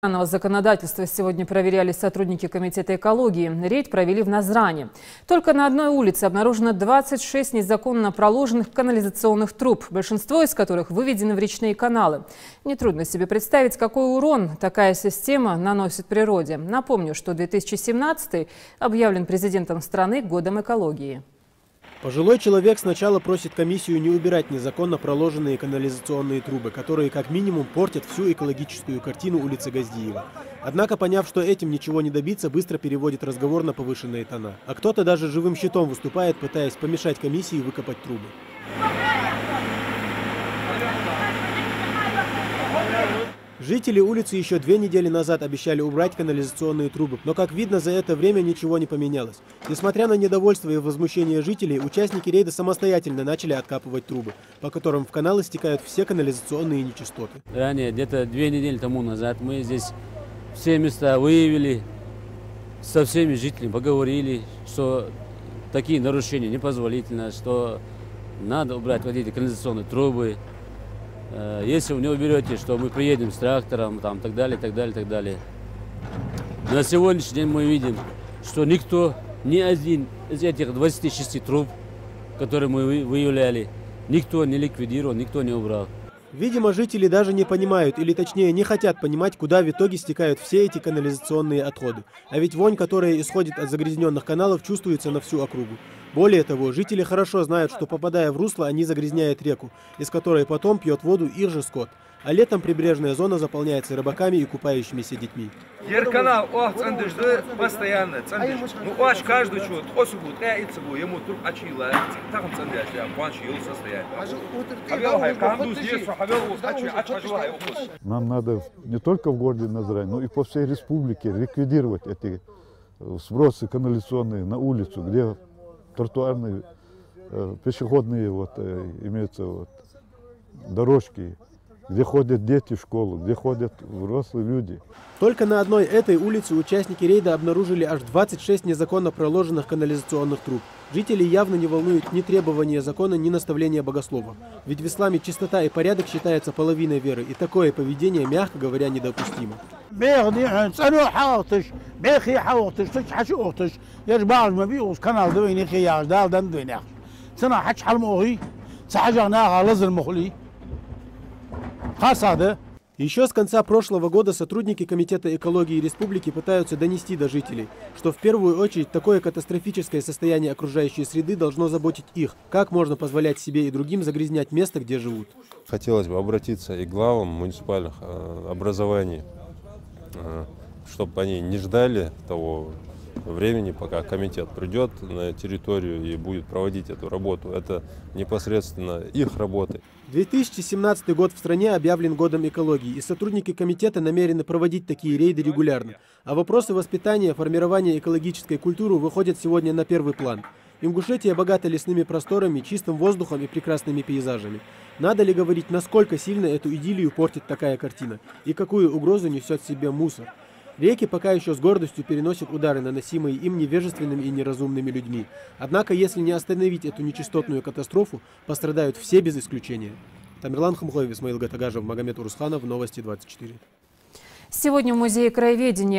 Законодательства сегодня проверяли сотрудники Комитета экологии. Рейд провели в Назране. Только на одной улице обнаружено 26 незаконно проложенных канализационных труб, большинство из которых выведены в речные каналы. Нетрудно себе представить, какой урон такая система наносит природе. Напомню, что 2017 объявлен президентом страны годом экологии. Пожилой человек сначала просит комиссию не убирать незаконно проложенные канализационные трубы, которые как минимум портят всю экологическую картину улицы Газдиева. Однако, поняв, что этим ничего не добиться, быстро переводит разговор на повышенные тона. А кто-то даже живым щитом выступает, пытаясь помешать комиссии выкопать трубы. Жители улицы еще 2 недели назад обещали убрать канализационные трубы, но, как видно, за это время ничего не поменялось. Несмотря на недовольство и возмущение жителей, участники рейда самостоятельно начали откапывать трубы, по которым в каналы стекают все канализационные нечистоты. Ранее, где-то 2 недели тому назад, мы здесь все места выявили, со всеми жителями поговорили, что такие нарушения непозволительны, что надо убрать вот эти канализационные трубы. Если вы не уберете, что мы приедем с трактором, там, так далее, так далее, так далее. На сегодняшний день мы видим, что никто, ни один из этих 26 труб, которые мы выявляли, никто не ликвидировал, никто не убрал. Видимо, жители даже не понимают, или точнее не хотят понимать, куда в итоге стекают все эти канализационные отходы. А ведь вонь, которая исходит от загрязненных каналов, чувствуется на всю округу. Более того, жители хорошо знают, что попадая в русло, они загрязняют реку, из которой потом пьет воду их же скот. А летом прибрежная зона заполняется рыбаками и купающимися детьми. Канал постоянно. Ну, каждый чего, ему тут очила, там Нам надо не только в городе Назрань, но и по всей республике ликвидировать эти сбросы канализационные на улицу, где тротуарные, пешеходные имеются дорожки, где ходят дети в школу, где ходят взрослые люди. Только на одной этой улице участники рейда обнаружили аж 26 незаконно проложенных канализационных труб. Жителей явно не волнуют ни требования закона, ни наставления богослова. Ведь в исламе чистота и порядок считается половиной веры, и такое поведение, мягко говоря, недопустимо. Еще с конца прошлого года сотрудники Комитета экологии республики пытаются донести до жителей, что в первую очередь такое катастрофическое состояние окружающей среды должно заботить их. Как можно позволять себе и другим загрязнять место, где живут? Хотелось бы обратиться и к главам муниципальных образований, чтобы они не ждали того времени, пока комитет придет на территорию и будет проводить эту работу. Это непосредственно их работа. 2017 год в стране объявлен годом экологии, и сотрудники комитета намерены проводить такие рейды регулярно. А вопросы воспитания, формирования экологической культуры выходят сегодня на первый план. Ингушетия богата лесными просторами, чистым воздухом и прекрасными пейзажами. Надо ли говорить, насколько сильно эту идиллию портит такая картина, и какую угрозу несет в себе мусор? Реки пока еще с гордостью переносят удары, наносимые им невежественными и неразумными людьми. Однако, если не остановить эту нечистотную катастрофу, пострадают все без исключения. Тамерлан Хамхоев, Исмаил Гатагажев, Магомед Урусханов, Новости 24. Сегодня в Музее краеведения